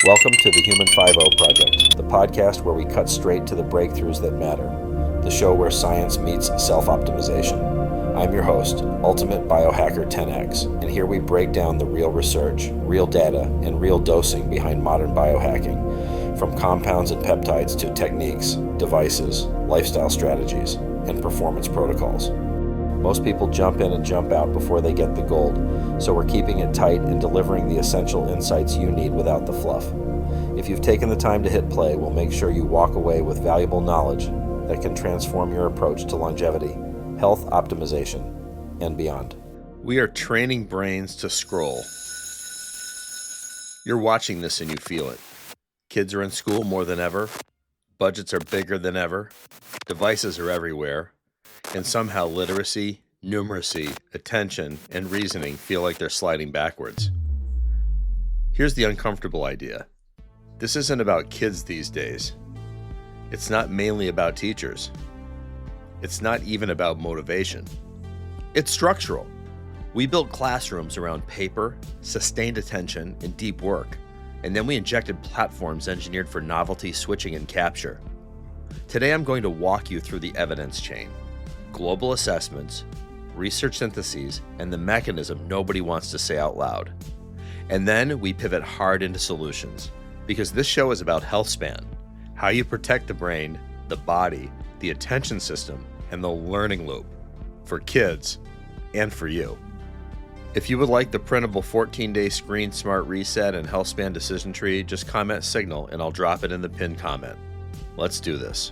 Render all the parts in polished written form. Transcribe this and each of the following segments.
Welcome to the Human 5.0 Project, the podcast where we cut straight to the breakthroughs that matter, the show where science meets self-optimization. I'm your host, Ultimate Biohacker 10X, and here we break down the real research, real data, and real dosing behind modern biohacking, from compounds and peptides to techniques, devices, lifestyle strategies, and performance protocols. Most people jump in and jump out before they get the gold, so we're keeping it tight and delivering the essential insights you need without the fluff. If you've taken the time to hit play, we'll make sure you walk away with valuable knowledge that can transform your approach to longevity, health optimization, and beyond. We are training brains to scroll. You're watching this and you feel it. Kids are in school more than ever. Budgets are bigger than ever. Devices are everywhere. And somehow literacy, numeracy, attention, and reasoning feel like they're sliding backwards. Here's the uncomfortable idea. This isn't about kids these days. It's not mainly about teachers. It's not even about motivation. It's structural. We built classrooms around paper, sustained attention, and deep work, and then we injected platforms engineered for novelty, switching, and capture. Today I'm going to walk you through the evidence chain. Global assessments, research syntheses, and the mechanism nobody wants to say out loud. And then we pivot hard into solutions, because this show is about Healthspan, how you protect the brain, the body, the attention system, and the learning loop, for kids and for you. If you would like the printable 14-day screen smart reset and Healthspan decision tree, just comment signal and I'll drop it in the pinned comment. Let's do this.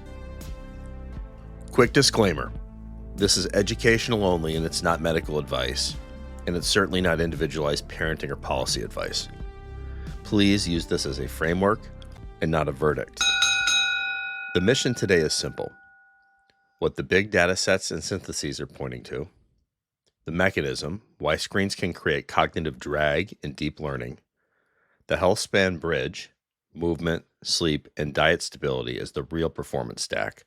Quick disclaimer. This is educational only and it's not medical advice, and it's certainly not individualized parenting or policy advice. Please use this as a framework and not a verdict. The mission today is simple. What the big data sets and syntheses are pointing to, the mechanism, why screens can create cognitive drag and deep learning, the Healthspan bridge, movement, sleep, and diet stability is the real performance stack,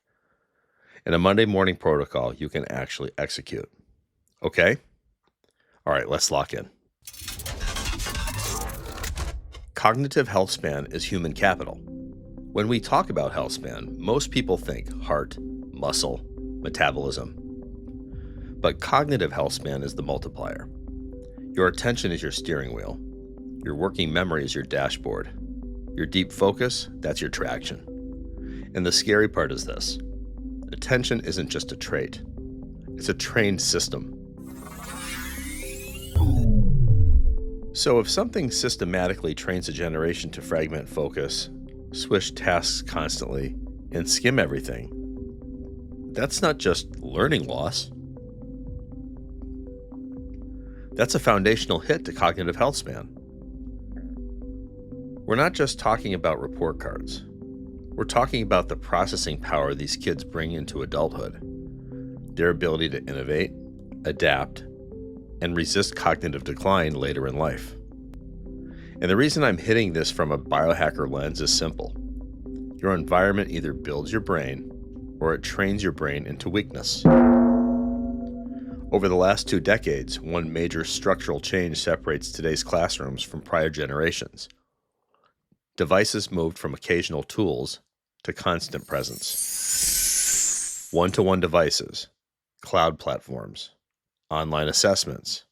and a Monday morning protocol you can actually execute. Okay? All right, let's lock in. Cognitive healthspan is human capital. When we talk about healthspan, most people think heart, muscle, metabolism. But cognitive healthspan is the multiplier. Your attention is your steering wheel. Your working memory is your dashboard. Your deep focus, that's your traction. And the scary part is this. Attention isn't just a trait. It's a trained system. So if something systematically trains a generation to fragment focus, switch tasks constantly, and skim everything, that's not just learning loss. That's a foundational hit to cognitive health span. We're not just talking about report cards. We're talking about the processing power these kids bring into adulthood, their ability to innovate, adapt, and resist cognitive decline later in life. And the reason I'm hitting this from a biohacker lens is simple. Your environment either builds your brain or it trains your brain into weakness. Over the last 2 decades, one major structural change separates today's classrooms from prior generations. Devices moved from occasional tools to constant presence. One-to-one devices, cloud platforms, online assessments,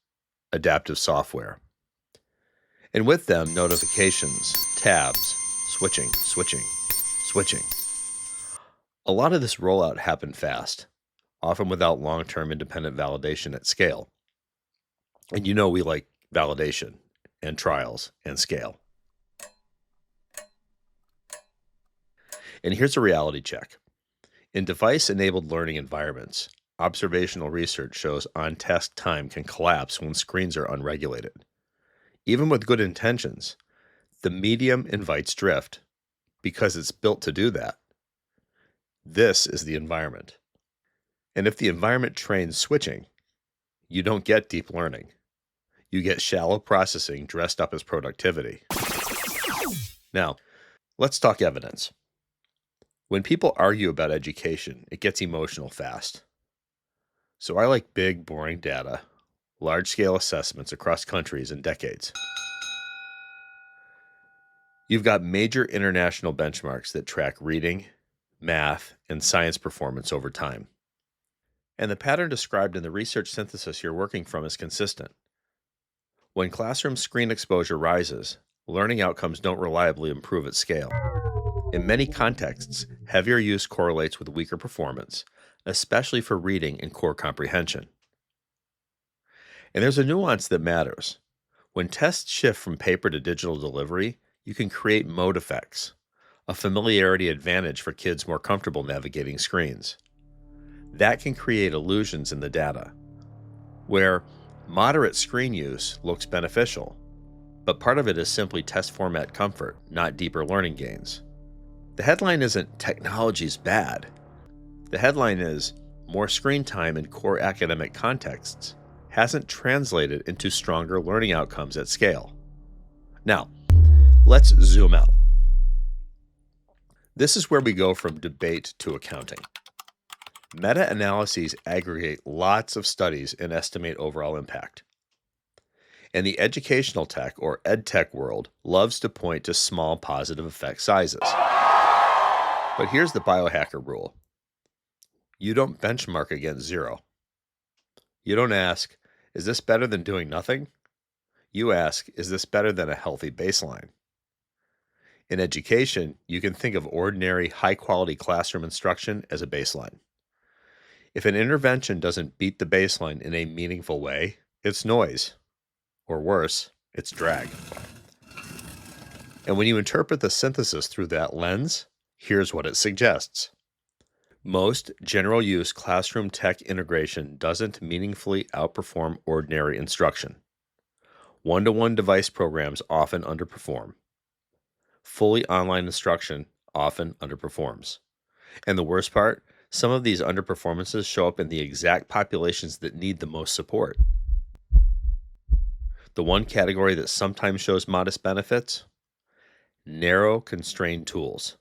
adaptive software. And with them, notifications, tabs, switching. A lot of this rollout happened fast, often without long-term independent validation at scale. And you know we like validation and trials and scale. And here's a reality check. In device-enabled learning environments, observational research shows on-task time can collapse when screens are unregulated. Even with good intentions, the medium invites drift because it's built to do that. This is the environment. And if the environment trains switching, you don't get deep learning. You get shallow processing dressed up as productivity. Now, let's talk evidence. When people argue about education, it gets emotional fast. So I like big, boring data, large-scale assessments across countries and decades. You've got major international benchmarks that track reading, math, and science performance over time. And the pattern described in the research synthesis you're working from is consistent. When classroom screen exposure rises, learning outcomes don't reliably improve at scale. In many contexts, heavier use correlates with weaker performance, especially for reading and core comprehension. And there's a nuance that matters. When tests shift from paper to digital delivery, you can create mode effects, a familiarity advantage for kids more comfortable navigating screens. That can create illusions in the data, where moderate screen use looks beneficial, but part of it is simply test format comfort, not deeper learning gains. The headline isn't "technology's bad." The headline is "more screen time in core academic contexts hasn't translated into stronger learning outcomes at scale." Now, let's zoom out. This is where we go from debate to accounting. Meta-analyses aggregate lots of studies and estimate overall impact. And the educational tech, or EdTech world, loves to point to small positive effect sizes. But here's the Biohacker rule. You don't benchmark against zero. You don't ask, is this better than doing nothing? You ask, is this better than a healthy baseline? In education, you can think of ordinary, high-quality classroom instruction as a baseline. If an intervention doesn't beat the baseline in a meaningful way, it's noise. Or worse, it's drag. And when you interpret the synthesis through that lens, here's what it suggests. Most general-use classroom tech integration doesn't meaningfully outperform ordinary instruction. One-to-one device programs often underperform. Fully online instruction often underperforms. And the worst part, some of these underperformances show up in the exact populations that need the most support. The one category that sometimes shows modest benefits? Narrow, constrained tools,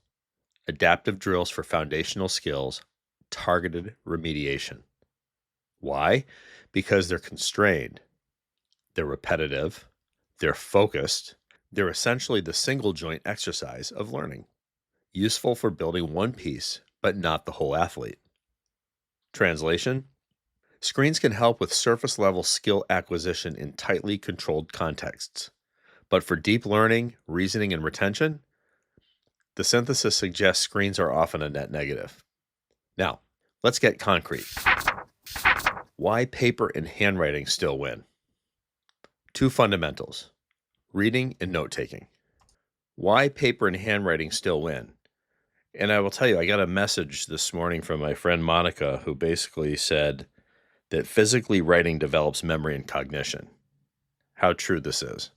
adaptive drills for foundational skills, targeted remediation. Why? Because they're constrained, they're repetitive, they're focused, they're essentially the single joint exercise of learning, useful for building one piece, but not the whole athlete. Translation? Screens can help with surface-level skill acquisition in tightly controlled contexts. But for deep learning, reasoning, and retention, the synthesis suggests screens are often a net negative. Now, let's get concrete. Why paper and handwriting still win? Two fundamentals: reading and note-taking. Why paper and handwriting still win? And I will tell you, I got a message this morning from my friend Monica, who basically said that physically writing develops memory and cognition. How true this is.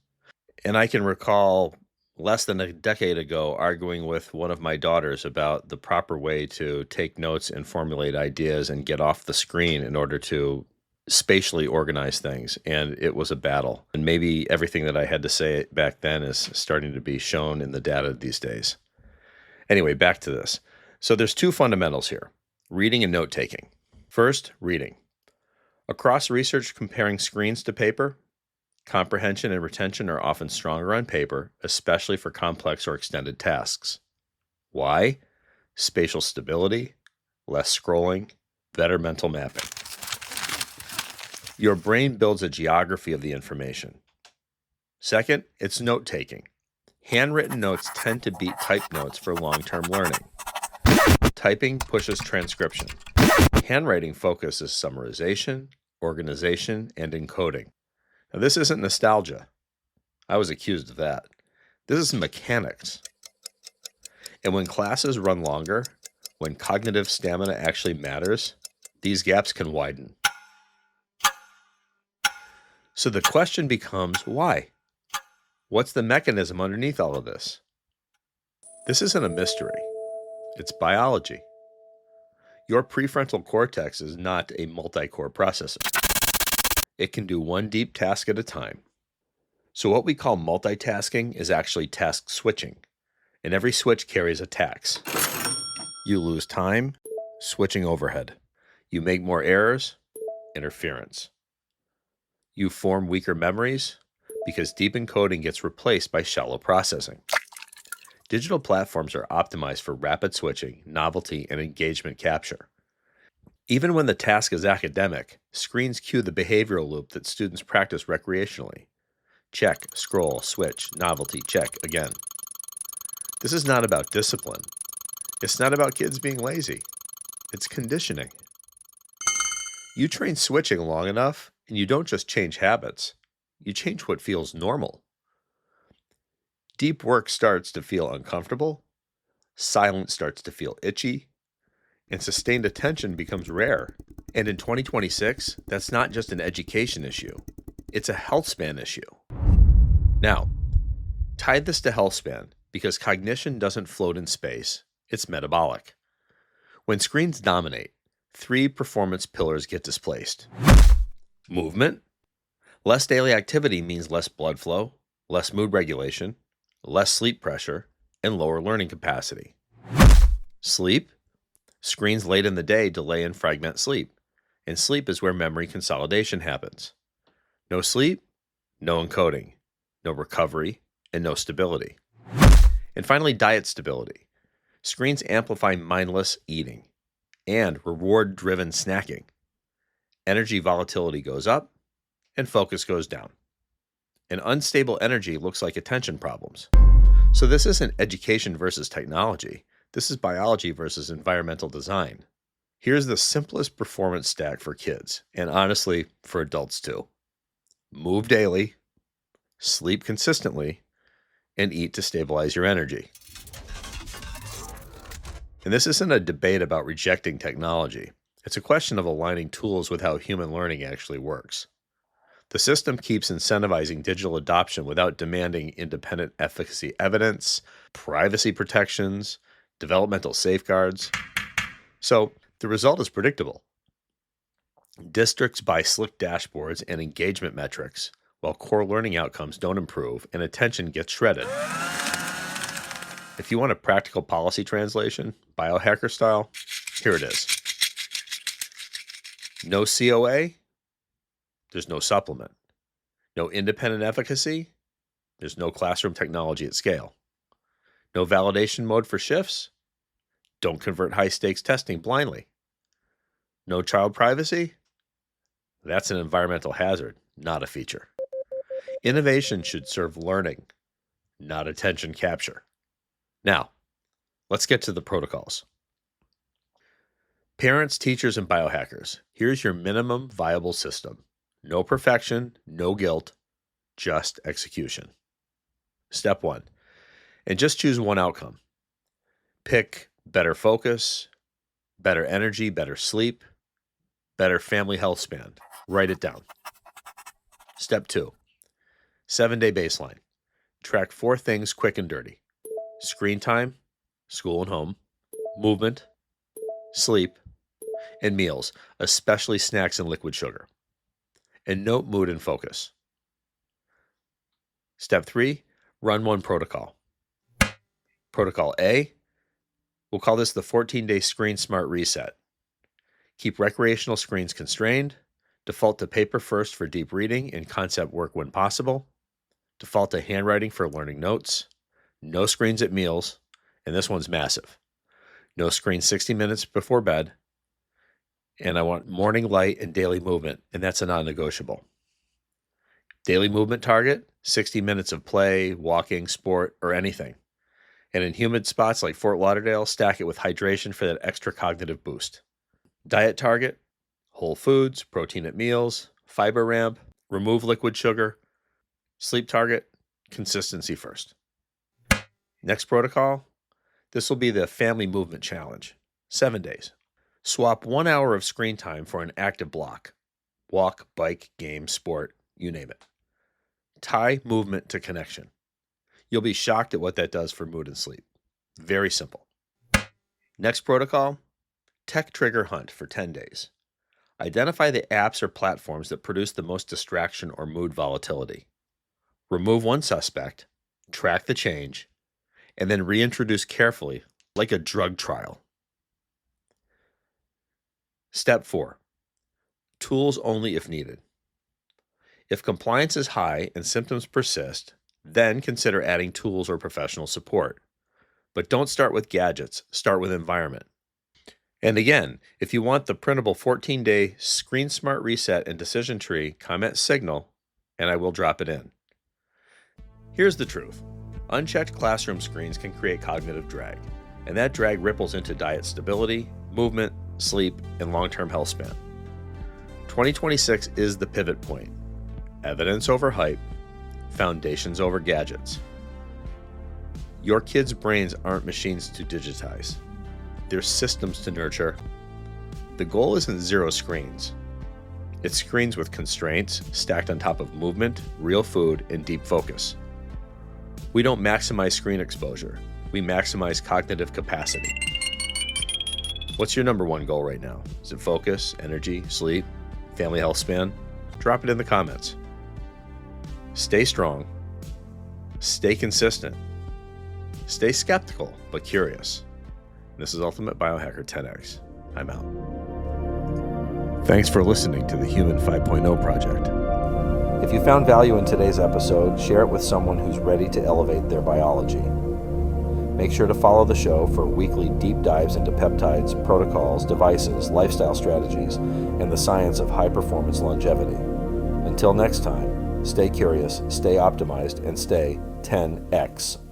And I can recall less than a decade ago arguing with one of my daughters about the proper way to take notes and formulate ideas and get off the screen in order to spatially organize things. And it was a battle. And maybe everything that I had to say back then is starting to be shown in the data these days. Anyway, back to this. So there's two fundamentals here: reading and note-taking. First, reading. Across research comparing screens to paper, comprehension and retention are often stronger on paper, especially for complex or extended tasks. Why? Spatial stability, less scrolling, better mental mapping. Your brain builds a geography of the information. Second, it's note-taking. Handwritten notes tend to beat typed notes for long-term learning. Typing pushes transcription. Handwriting focuses summarization, organization, and encoding. Now, this isn't nostalgia. I was accused of that. This is mechanics. And when classes run longer, when cognitive stamina actually matters, these gaps can widen. So the question becomes, why? What's the mechanism underneath all of this? This isn't a mystery. It's biology. Your prefrontal cortex is not a multi-core processor. It can do one deep task at a time. So what we call multitasking is actually task switching, and every switch carries a tax. You lose time, switching overhead. You make more errors, interference. You form weaker memories because deep encoding gets replaced by shallow processing. Digital platforms are optimized for rapid switching, novelty, and engagement capture. Even when the task is academic, screens cue the behavioral loop that students practice recreationally. Check, scroll, switch, novelty, check again. This is not about discipline. It's not about kids being lazy. It's conditioning. You train switching long enough, and you don't just change habits. You change what feels normal. Deep work starts to feel uncomfortable, silence starts to feel itchy, and sustained attention becomes rare. And in 2026, that's not just an education issue. It's a Healthspan issue. Now, tie this to Healthspan because cognition doesn't float in space. It's metabolic. When screens dominate, 3 performance pillars get displaced. Movement. Less daily activity means less blood flow, less mood regulation, less sleep pressure, and lower learning capacity. Sleep. Screens late in the day delay and fragment sleep, and sleep is where memory consolidation happens. No sleep, no encoding, no recovery, and no stability. And finally, diet stability. Screens amplify mindless eating and reward-driven snacking. Energy volatility goes up, and focus goes down. And unstable energy looks like attention problems. So this isn't education versus technology. This is biology versus environmental design. Here's the simplest performance stack for kids, and honestly, for adults too. Move daily, sleep consistently, and eat to stabilize your energy. And this isn't a debate about rejecting technology. It's a question of aligning tools with how human learning actually works. The system keeps incentivizing digital adoption without demanding independent efficacy evidence, privacy protections, developmental safeguards. So the result is predictable. Districts buy slick dashboards and engagement metrics, while core learning outcomes don't improve and attention gets shredded. If you want a practical policy translation, Biohacker style, here it is. No COA, there's no supplement. No independent efficacy, there's no classroom technology at scale. No validation mode for shifts, don't convert high-stakes testing blindly. No child privacy, that's an environmental hazard, not a feature. Innovation should serve learning, not attention capture. Now, let's get to the protocols. Parents, teachers, and biohackers, here's your minimum viable system. No perfection, no guilt, just execution. Step 1, and just choose one outcome. Pick better focus, better energy, better sleep, better family health span. Write it down. Step 2, 7-day baseline. Track 4 things quick and dirty. Screen time, school and home, movement, sleep, and meals, especially snacks and liquid sugar. And note mood and focus. Step 3, run one protocol. Protocol A, we'll call this the 14-day screen smart reset. Keep recreational screens constrained, default to paper first for deep reading and concept work when possible, default to handwriting for learning notes, no screens at meals, and this one's massive. No screen 60 minutes before bed, and I want morning light and daily movement, and that's a non-negotiable. Daily movement target, 60 minutes of play, walking, sport, or anything. And in humid spots like Fort Lauderdale, stack it with hydration for that extra cognitive boost. Diet target, whole foods, protein at meals, fiber ramp, remove liquid sugar. Sleep target, consistency first. Next protocol, this will be the family movement challenge, 7 days. Swap 1 hour of screen time for an active block. Walk, bike, game, sport, you name it. Tie movement to connection. You'll be shocked at what that does for mood and sleep. Very simple. Next protocol, tech trigger hunt for 10 days. Identify the apps or platforms that produce the most distraction or mood volatility. Remove one suspect, track the change, and then reintroduce carefully, like a drug trial. Step 4, tools only if needed. If compliance is high and symptoms persist, then consider adding tools or professional support. But don't start with gadgets, start with environment. And again, if you want the printable 14-day Screen Smart Reset and Decision Tree, comment Signal, and I will drop it in. Here's the truth. Unchecked classroom screens can create cognitive drag, and that drag ripples into diet stability, movement, sleep, and long-term health span. 2026 is the pivot point. Evidence over hype, foundations over gadgets. Your kids' brains aren't machines to digitize. They're systems to nurture. The goal isn't zero screens. It's screens with constraints stacked on top of movement, real food, and deep focus. We don't maximize screen exposure. We maximize cognitive capacity. What's your number one goal right now? Is it focus, energy, sleep, family health span? Drop it in the comments. Stay strong. Stay consistent. Stay skeptical, but curious. This is Ultimate Biohacker 10X. I'm out. Thanks for listening to the Human 5.0 Project. If you found value in today's episode, share it with someone who's ready to elevate their biology. Make sure to follow the show for weekly deep dives into peptides, protocols, devices, lifestyle strategies, and the science of high-performance longevity. Until next time, stay curious, stay optimized, and stay 10X.